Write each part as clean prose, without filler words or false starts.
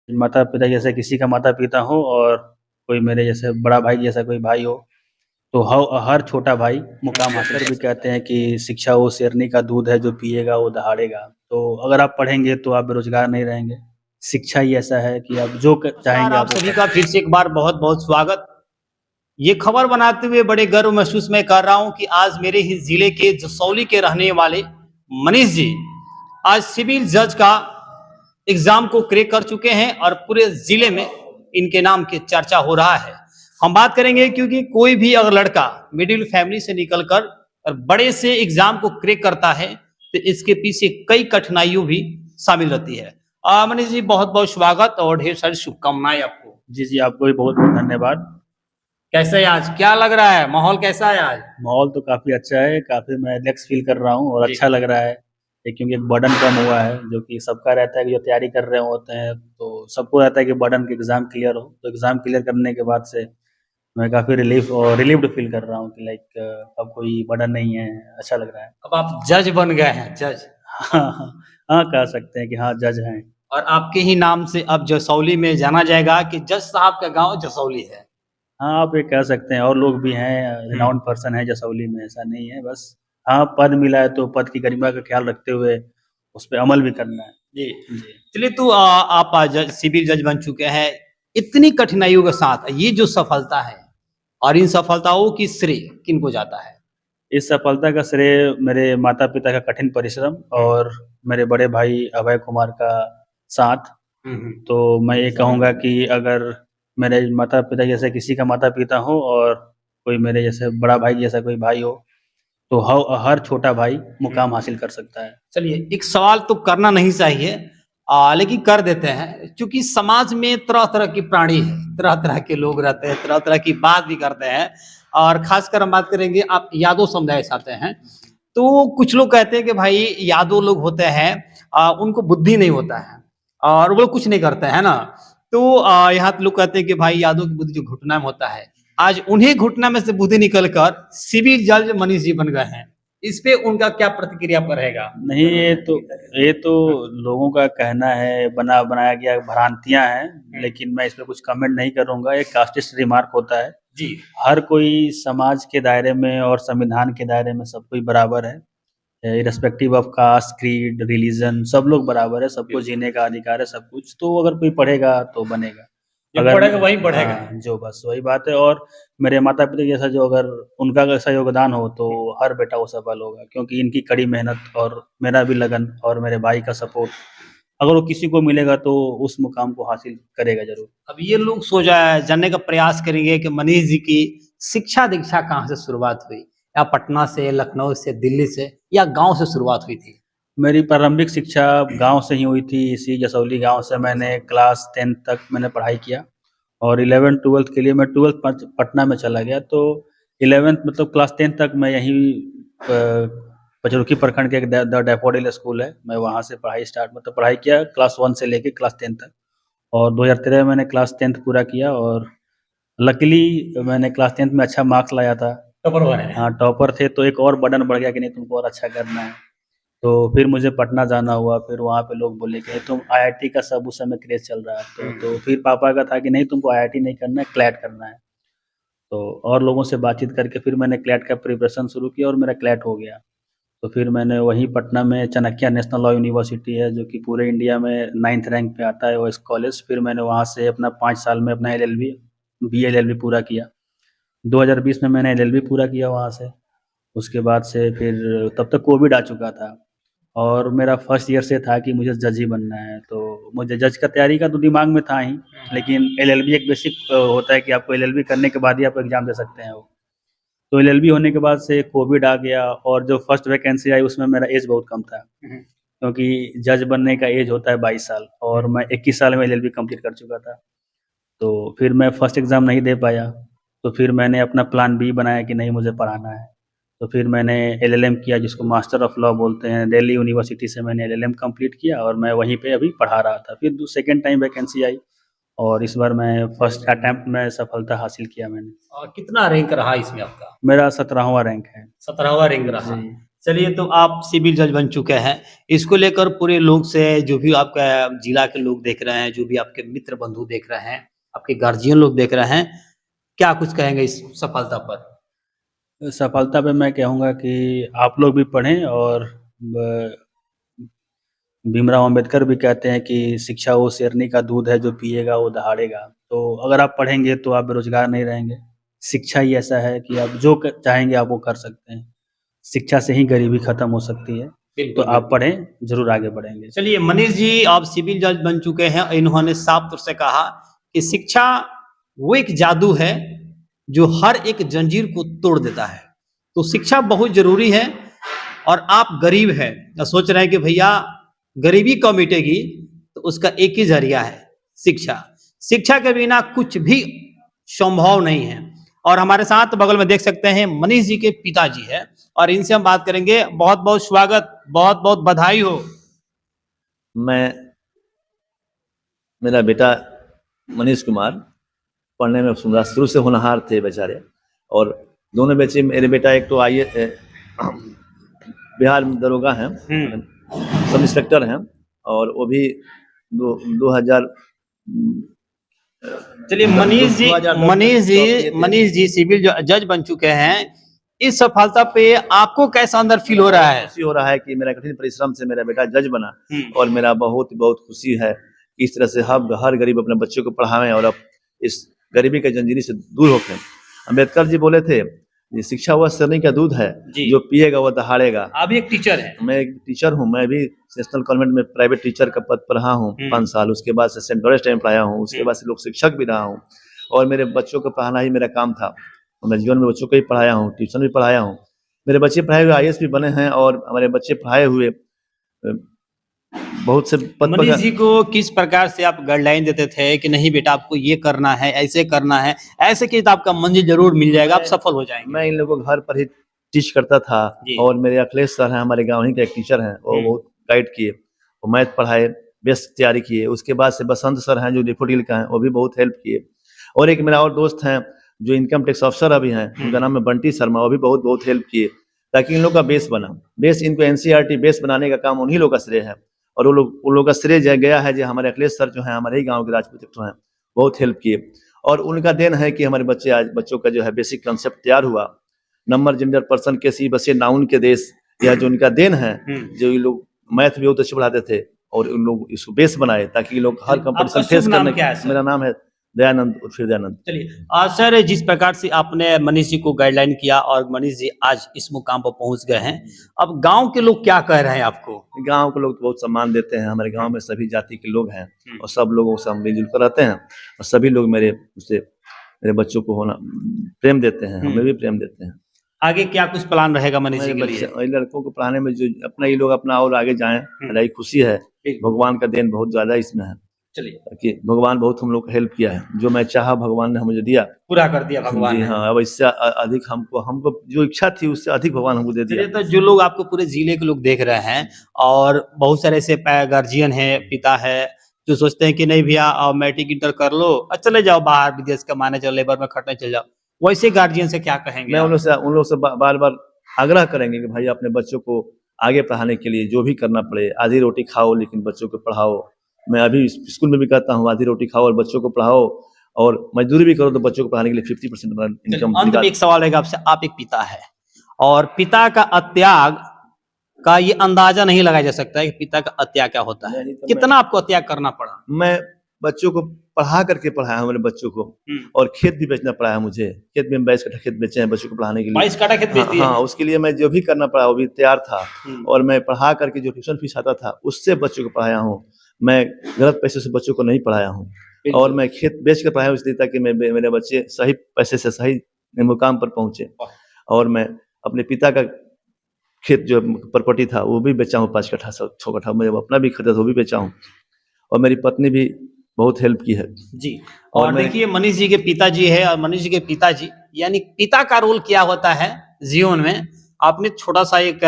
माता-पिता जैसे किसी का माता-पिता हो और कोई मेरे जैसे बड़ा भाई जैसा कोई भाई हो, तो हर छोटा भाई मुकाम हासिल भी कहते हैं कि शिक्षा वो शेरनी का दूध है जो पिएगा वो दहाड़ेगा। तो अगर आप पढ़ेंगे तो आप बेरोज़गार नहीं रहेंगे। शिक्षा ही ऐसा है कि आप जो क नमस्कार चाहेंगे आप आप वो सभी कर का फिर सकते हैं। से एक बार बहुत-बहुत स्वागत। ये खबर बनाते हुए बड़े गर्व महसूस मैं कर रहा हूँ कि आज मेरे ही ज़िले के जसौली के रहने वाले मनीष जी आज सिविल जज का एग्ज़ाम को क्रैक कर चुके हैं और पूरे ज़िले में इनके नाम की चर्चा हो रहा है। हम बात करेंगे क्योंकि कोई भी अगर लड़का मिडिल फैमिली से निकल कर और बड़े से एग्ज़ाम को क्रैक करता है, तो इसके पीछे कई कठिनाइयों भी शामिल रहती है। मनीष जी बहुत-बहुत स्वागत और ढेर सारी शुभकामनाएँ आपको। जी, जी, आपको भी बहुत-बहुत धन्यवाद। कैसे है आज? क्या लग रहा है? माहौल कैसा है आज? माहौल तो काफ़ी अच्छा है, काफ़ी मैं रिलैक्स फ़ील कर रहा हूँ और जी। अच्छा लग रहा है। क्योंकि एक बर्डन कम हुआ है, जो कि सबका रहता है कि जो तैयारी कर रहे होते हैं, तो सबको रहता है कि बर्डन के एग्ज़ाम क्लियर हो। तो एग्ज़ाम क्लियर करने के बाद से मैं काफ़ी रिलीव्ड फ़ील कर रहा हूँ कि अब कोई बर्डन नहीं है, अच्छा लग रहा है। अब आप जज बन गए हैं, जज। हाँ, हाँ। हाँ, कह सकते हैं कि हाँ, जज हैं। और आपके ही नाम से अब जसौली में जाना जाएगा कि जज साहब का गाँव जसौली है। हाँ, आप ये कह सकते हैं और लोग भी हैं, हुँ। रिनाउंड पर्सन हैं जसौली में, ऐसा नहीं है बस हाँ, पद मिला है तो पद की गरिमा का ख़्याल रखते हुए उस पे अमल भी करना है। जी। जी। चलिए तो आप जज सिविल जज बन चुके हैं। इतनी कठिनाइयों के साथ ये जो सफलता है और इन सफलताओं की श्रेय किनको जाता है? इस सफलता का श्रेय मेरे माता-पिता का कठिन परिश्रम हुँ। और मेरे बड़े भाई अभय कुमार का साथ। हुँ, हुँ। तो मैं ये कहूँगा कि अगर मेरे माता-पिता जैसे किसी का माता-पिता हो और कोई मेरे जैसे बड़ा भाई जैसा कोई भाई हो, तो हर छोटा भाई मुकाम हासिल कर सकता है। चलिए, एक सवाल तो करना नहीं चाहिए लेकिन कर देते हैं। चूँकि समाज में तरह-तरह के प्राणी हैं, तरह-तरह के लोग रहते हैं, तरह-तरह की बात भी करते हैं और ख़ासकर हम बात करेंगे आप यादव समुदाय से आते हैं, तो कुछ लोग कहते हैं कि भाई यादव लोग होते हैं उनको बुद्धि नहीं होता है और वो लोग कुछ नहीं करते, है ना? तो यहाँ पे लोग कहते हैं कि भाई यादव की बुद्धि जो घुटना में होता है, आज उन्हीं घुटना में से बुद्धि निकल कर सिविल जज मनीष जी बन गए हैं। इस पे उनका क्या प्रतिक्रिया पर रहेगा? नहीं, ये तो लोगों का कहना है, बनाया गया भ्रांतियाँ हैं, लेकिन मैं इस पे कुछ कमेंट नहीं करूँगा, एक कास्टिस्ट रिमार्क होता है। जी। हर कोई समाज के दायरे में और संविधान के दायरे में सब कोई बराबर है। Irrespective of caste, creed, religion सब लोग बराबर है, सबको जीने का अधिकार है, सब कुछ। तो अगर कोई पढ़ेगा तो बनेगा। जो अगर पढ़ेगा वही बढ़ेगा। हाँ, जो बस वही बात है और मेरे माता-पिता जैसा जो अगर उनका वैसा योगदान हो तो हर बेटा वो सफल होगा क्योंकि इनकी कड़ी मेहनत और मेरा भी लगन और मेरे भाई का सपोर्ट अगर वो किसी को मिलेगा तो उस मुकाम को हासिल करेगा ज़रूर। अब ये लोग जानने का प्रयास करेंगे कि मनीष जी की शिक्षा-दीक्षा कहाँ से शुरुआत हुई? या पटना से, लखनऊ से, दिल्ली से या गाँव से शुरुआत हुई थी? मेरी प्रारंभिक शिक्षा गाँव से ही हुई थी, इसी जसौली गाँव से मैंने क्लास 10th तक मैंने पढ़ाई किया और 11th-12th के लिए मैं 12th पटना में चला गया, तो 11th मतलब क्लास 10th तक मैं यहीं पचरुखी प्रखंड के एक द डैफोडिल स्कूल है, मैं वहाँ से पढ़ाई किया क्लास 1 से लेके क्लास 10 तक और 2013 में मैंने क्लास 10th पूरा किया और लकीली मैंने क्लास 10th में अच्छा मार्क्स लाया था। टॉपर बने हैं। हाँ, टॉपर थे तो एक और बर्डन बढ़ गया कि नहीं तुमको और अच्छा करना है। तो फिर मुझे पटना जाना हुआ, फिर वहाँ पे लोग बोले कि तुम आईआईटी का सब उस समय क्रेज़ चल रहा है, तो फिर पापा का था कि नहीं तुमको आईआईटी नहीं करना है, क्लैट करना है। तो और लोगों से बातचीत करके फिर मैंने क्लैट का प्रिपरेशन शुरू किया और मेरा क्लैट हो गया। तो फिर मैंने वहीं पटना में चाणक्य नेशनल लॉ यूनिवर्सिटी है, जो कि पूरे इंडिया में 9th रैंक पे आता है वो इस कॉलेज, फिर मैंने वहाँ से अपना 5 साल में अपना एलएलबी बीएलएलबी पूरा किया। 2020 में मैंने एलएलबी पूरा किया वहाँ से। उसके बाद से फिर तब तक कोविड आ चुका था और मेरा फर्स्ट ईयर से था कि मुझे जज ही बनना है, तो मुझे जज का तैयारी का तो दिमाग में था ही, लेकिन एलएलबी एक बेसिक होता है कि आपको एलएलबी करने के बाद ही आप एग्ज़ाम दे सकते हैं वो। तो एलएलबी होने के बाद से कोविड आ गया और जो फर्स्ट वैकेंसी आई उसमें मेरा एज बहुत कम था, क्योंकि जज बनने का एज होता है 22 साल और मैं 21 साल में एलएलबी कंप्लीट कर चुका था। तो फिर मैं फर्स्ट एग्ज़ाम नहीं दे पाया, तो फिर मैंने अपना प्लान बी बनाया कि नहीं मुझे पढ़ाना है। तो फिर मैंने एलएलएम किया जिसको मास्टर ऑफ लॉ बोलते हैं, दिल्ली यूनिवर्सिटी से मैंने एलएलएम कंप्लीट किया और मैं वहीं पे अभी पढ़ा रहा था। फिर दू सेकंड टाइम वैकेंसी आई और इस बार मैं फर्स्ट अटेम्प्ट में सफलता हासिल किया मैंने। और कितना रैंक रहा इसमें आपका? मेरा 17वाँ रैंक है। 17वाँ रैंक रहा। जी। चलिए, तो आप सिविल जज बन चुके हैं। इसको लेकर पूरे लोग से, जो भी आपका जिला के लोग देख रहे हैं, जो भी आपके मित्र बंधु देख रहे हैं, आपके गार्जियन लोग देख रहे हैं, क्या कुछ कहेंगे इस सफलता पर? सफलता पे मैं कहूँगा कि आप लोग भी पढ़ें और भीमराव अंबेडकर भी कहते हैं कि शिक्षा वो शेरनी का दूध है, जो पिएगा वो दहाड़ेगा। तो अगर आप पढ़ेंगे तो आप बेरोजगार नहीं रहेंगे। शिक्षा ही ऐसा है कि आप जो चाहेंगे आप वो कर सकते हैं। शिक्षा से ही गरीबी खत्म हो सकती है। तो आप पढ़ें, जरूर आगे बढ़ेंगे। चलिए, मनीष जी आप सिविल जज बन चुके हैं। इन्होंने साफ तौर से कहा कि शिक्षा वो एक जादू है जो हर एक जंजीर को तोड़ देता है। तो शिक्षा बहुत जरूरी है। और आप गरीब हैं तो सोच रहे हैं कि भैया गरीबी कब मिटेगी, तो उसका एक ही जरिया है, शिक्षा। शिक्षा के बिना कुछ भी संभव नहीं है। और हमारे साथ बगल में देख सकते हैं मनीष जी के पिताजी है, और इनसे हम बात करेंगे। बहुत बहुत स्वागत, बहुत बहुत बधाई हो। मेरा बेटा मनीष कुमार पढ़ने में शुरू से होनहार थे बेचारे। और दोनों बच्चे, मेरे बेटा एक तो बिहार में दरोगा हैं, सब इंस्पेक्टर हैं, और वो भी 2000। चलिए, मनीष जी सिविल जज बन चुके हैं। इस सफलता पे आपको कैसा अंदर फील हो रहा है? खुशी हो रहा है कि मेरा कठिन परिश्रम से मेरा बेटा जज बना, और मेरा बहुत बहुत खुशी है कि इस तरह से हर गरीब अपने बच्चों को पढ़ावें और अब इस गरीबी के जंजीरी से दूर होकर। अम्बेडकर जी बोले थे, ये शिक्षा वह शेरनी का दूध है, जो पिएगा वह दहाड़ेगा। आप एक टीचर हैं। मैं एक टीचर हूँ। मैं भी नेशनल कॉन्वेंट में प्राइवेट टीचर का पद पर रहा हूँ 5 साल। उसके बाद से सेंट लॉरेंस टाइम पढ़ाया हूँ। उसके बाद से लोक शिक्षक भी रहा हूँ, और मेरे बच्चों को पढ़ाना ही मेरा काम था। मैं जीवन में बच्चों को ही पढ़ाया हूँ, ट्यूशन भी पढ़ाया हूँ। मेरे बच्चे पढ़ाए हुए IAS भी बने हैं, और हमारे बच्चे पढ़ाए हुए बहुत से पद। मनीष जी को किस प्रकार से आप गाइडलाइन देते थे कि नहीं बेटा आपको ये करना है, ऐसे करना है, ऐसे कि आपका मंजिल जरूर मिल जाएगा, आप सफल हो जाएंगे? मैं इन लोगों को घर पर ही टीच करता था। और मेरे अखिलेश सर हैं, हमारे गाँव ही के एक टीचर हैं, वो बहुत गाइड किए, वो मैथ पढ़ाए, बेस्ट तैयारी किए। उसके बाद से बसंत सर हैं जो डिप्टी का हैं, वो भी बहुत हेल्प किए। और एक मेरा और दोस्त हैं जो इनकम टैक्स अफसर अभी हैं, उनका नाम है बंटी शर्मा, वो भी बहुत बहुत हेल्प किए, ताकि इन लोग का बेस बना। बेस इनको NCERT बेस बनाने का काम उन्हीं लोग का श्रेय है। और उन लोग का श्रेय गया है जो हमारे अखिलेश सर जो हैं, हमारे ही गाँव के राजपूत हैं, बहुत हेल्प किए। और उनका देन है कि हमारे बच्चों का जो है बेसिक कंसेप्ट तैयार हुआ। नंबर, जेंडर, पर्सन के सी बसे नाउन के देश, यह जो उनका देन है। जो ये लोग मैथ भी बहुत अच्छे पढ़ाते थे, और उन लोग इसको बेस बनाए ताकि ये लोग हर कंपटीशन फेस करने। मेरा नाम है दयानंद उर्फ दयानंद। चलिए सर, जिस प्रकार से आपने मनीष जी को गाइडलाइन किया और मनीष जी आज इस मुकाम पर पहुंच गए हैं, अब गांव के लोग क्या कह रहे हैं आपको? गांव के लोग तो बहुत सम्मान देते हैं। हमारे गांव में सभी जाति के लोग हैं, और सब लोगों से हम मिलजुल कर रहते हैं, और सभी लोग मेरे बच्चों को प्रेम देते हैं, हमें भी प्रेम देते हैं। आगे क्या कुछ प्लान रहेगा मनीष जी के लिए? लड़कों को पढ़ाने में जो ये लोग अपना और आगे जाएं, मेरी खुशी है। भगवान का देन बहुत ज्यादा इसमें है। चलिए, कि भगवान बहुत हम लोग को हेल्प किया है। जो मैं चाहा भगवान ने मुझे दिया, पूरा कर दिया भगवान ने। हाँ, अब इससे अधिक हमको जो इच्छा थी उससे अधिक भगवान हमको दे दिया। तो जो लोग आपको पूरे जिले के लोग देख रहे हैं, और बहुत सारे ऐसे गार्जियन है, पिता है, जो सोचते हैं कि नहीं भैया मैट्रिक इंटर कर लो और चले जाओ बाहर विदेश कमाने, चलो लेबर में खटने चले जाओ, वैसे गार्जियन से क्या कहेंगे? मैं उन लोग से बार बार आग्रह करेंगे कि भाई अपने बच्चों को आगे पढ़ाने के लिए जो भी करना पड़े, आधी रोटी खाओ लेकिन बच्चों को पढ़ाओ। मैं अभी स्कूल में भी कहता हूँ, आधी रोटी खाओ और बच्चों को पढ़ाओ, और मजदूरी भी करो तो बच्चों को पढ़ाने के लिए 50% इनकम। अंत में एक सवाल रहेगा आपसे, आप एक पिता है, और पिता का अत्याग का ये अंदाजा नहीं लगाया जा सकता है कि पिता का अत्याग क्या होता है। कितना आपको अत्याग करना पड़ा? मैं बच्चों को पढ़ा करके पढ़ाया हूँ, मेरे बच्चों को, और खेत भी बेचना पड़ा है मुझे। खेत में 22 कट्ठा खेत बेचे हैं बच्चों को पढ़ाने के लिए। 22 कट्ठा खेत बेच दिए? हाँ, उसके लिए मैं जो भी करना पड़ा वो भी तैयार था, और मैं पढ़ा करके जो ट्यूशन फीस आता था उससे बच्चों को पढ़ाया हूँ। मैं गलत पैसे से बच्चों को नहीं पढ़ाया हूँ, और मैं खेत बेच कर पढ़ाया हूँ इसलिए ताकि मेरे बच्चे सही पैसे से सही मुकाम पर पहुंचे। और मैं अपने पिता का खेत जो प्रॉपर्टी था वो भी बेचा हूँ, 5 कट्ठा 6 कट्ठा मैं अपना भी खरीदा वो भी बेचा हूँ, और मेरी पत्नी भी बहुत हेल्प की है जी। और देखिए मनीष जी के पिताजी है, और मनीष जी के पिताजी यानी पिता का रोल क्या होता है जीवन में, आपने छोटा सा एक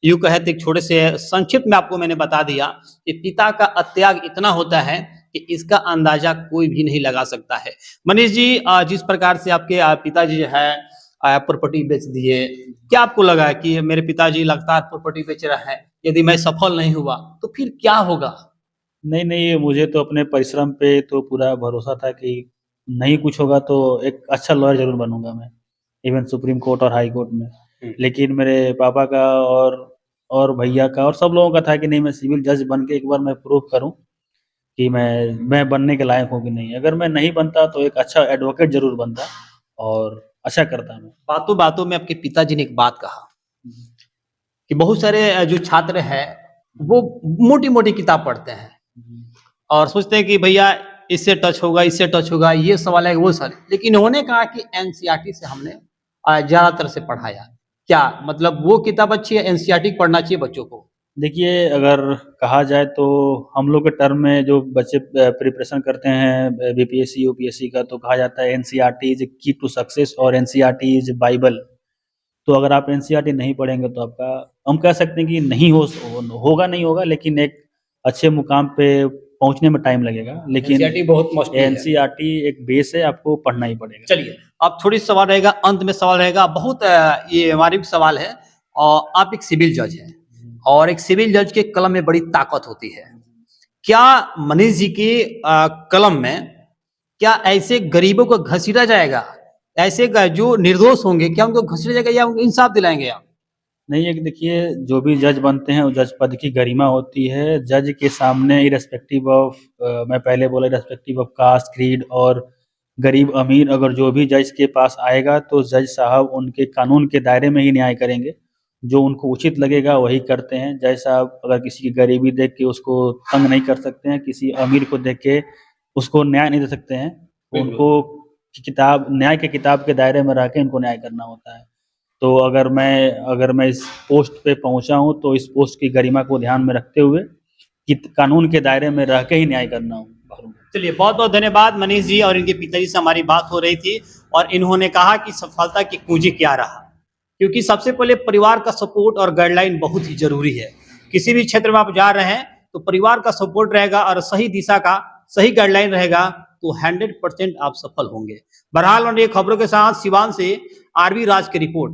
यूं कहे तो एक छोटे से संक्षिप्त में आपको मैंने बता दिया कि पिता का अत्याग इतना होता है कि इसका अंदाजा कोई भी नहीं लगा सकता है। मनीष जी, जिस प्रकार से आपके पिताजी है प्रॉपर्टी बेच दिए। क्या आपको लगा कि मेरे पिताजी लगातार प्रॉपर्टी बेच रहे हैं, यदि मैं सफल नहीं हुआ तो फिर क्या होगा? नहीं, नहीं, मुझे तो अपने परिश्रम पे तो पूरा भरोसा था कि नहीं कुछ होगा तो एक अच्छा लॉयर ज़रूर बनूँगा मैं, इवन सुप्रीम कोर्ट और हाई कोर्ट में। लेकिन मेरे पापा का और भैया का और सब लोगों का था कि नहीं मैं सिविल जज बन के एक बार मैं प्रूव करूँ कि मैं बनने के लायक हूँ कि नहीं। अगर मैं नहीं बनता तो एक अच्छा एडवोकेट ज़रूर बनता और अच्छा करता मैं। बातों-बातों में आपके पिताजी ने एक बात कहा कि बहुत सारे जो छात्र हैं, वो मोटी-मोटी किताब पढ़ते हैं और सोचते हैं कि भैया इससे टच होगा, ये सवाल है, वो सवाल है। लेकिन उन्होंने कहा कि एनसीईआरटी से हमने ज़्यादातर से पढ़ाया। क्या मतलब वो किताब अच्छी है, एनसीईआरटी पढ़ना चाहिए बच्चों को? देखिए, अगर कहा जाए तो हम लोग के टर्म में जो बच्चे प्रिपरेशन करते हैं बीपीएससी, यूपीएससी का तो कहा जाता है एनसीईआरटी इज़ की टू सक्सेस और एनसीईआरटी इज़ बाइबल। तो अगर आप एनसीईआरटी नहीं पढ़ेंगे तो आपका हम कह सकते हैं कि नहीं होगा लेकिन एक अच्छे मुकाम पे पहुँचने में टाइम लगेगा। लेकिन एनसीईआरटी बहुत मस्ट है। एनसीईआरटी एक बेस है, आपको पढ़ना ही पड़ेगा। चलिए, अब थोड़ी सवाल रहेगा, अंत में सवाल रहेगा, बहुत ये हमारी भी सवाल है। और आप एक सिविल जज हैं और एक सिविल जज के कलम में बड़ी ताकत होती है। क्या मनीष जी के कलम में क्या ऐसे गरीबों को घसीटा जाएगा? ऐसे जो निर्दोष होंगे क्या उनको घसीटा जाएगा या उनको इंसाफ दिलाएंगे आप? नहीं, एक देखिए जो भी जज बनते हैं वो जज पद की गरिमा होती है। जज के सामने इर्रेस्पेक्टिव ऑफ मैं पहले बोला इर्रेस्पेक्टिव ऑफ कास्ट, क्रीड और गरीब-अमीर अगर जो भी जज के पास आएगा तो जज साहब उनके कानून के दायरे में ही न्याय करेंगे। जो उनको उचित लगेगा वही करते हैं। जज साहब अगर किसी की गरीबी देख के उसको तंग नहीं कर सकते हैं, किसी अमीर को देख के उसको न्याय नहीं दे सकते हैं। बिल्कुल। उनको न्याय की किताब के दायरे में रह के उनको न्याय करना होता है। तो अगर मैं इस पोस्ट पे पहुँचा हूँ तो इस पोस्ट की गरिमा को ध्यान में रखते हुए कि कानून के दायरे में रह के ही न्याय करना करूँगा। चलिए, बहुत-बहुत धन्यवाद मनीष जी। और इनके पिताजी से हमारी बात हो रही थी और इन्होंने कहा कि सफलता की कुंजी क्या रहा? क्योंकि सबसे पहले परिवार का सपोर्ट और गाइडलाइन बहुत ही ज़रूरी है। किसी भी क्षेत्र में आप जा रहे हैं तो परिवार का सपोर्ट रहेगा और सही दिशा का सही गाइडलाइन रहेगा तो 100% आप सफल होंगे। बहरहाल और ये खबरों के साथ सिवान से आरवी राज की रिपोर्ट।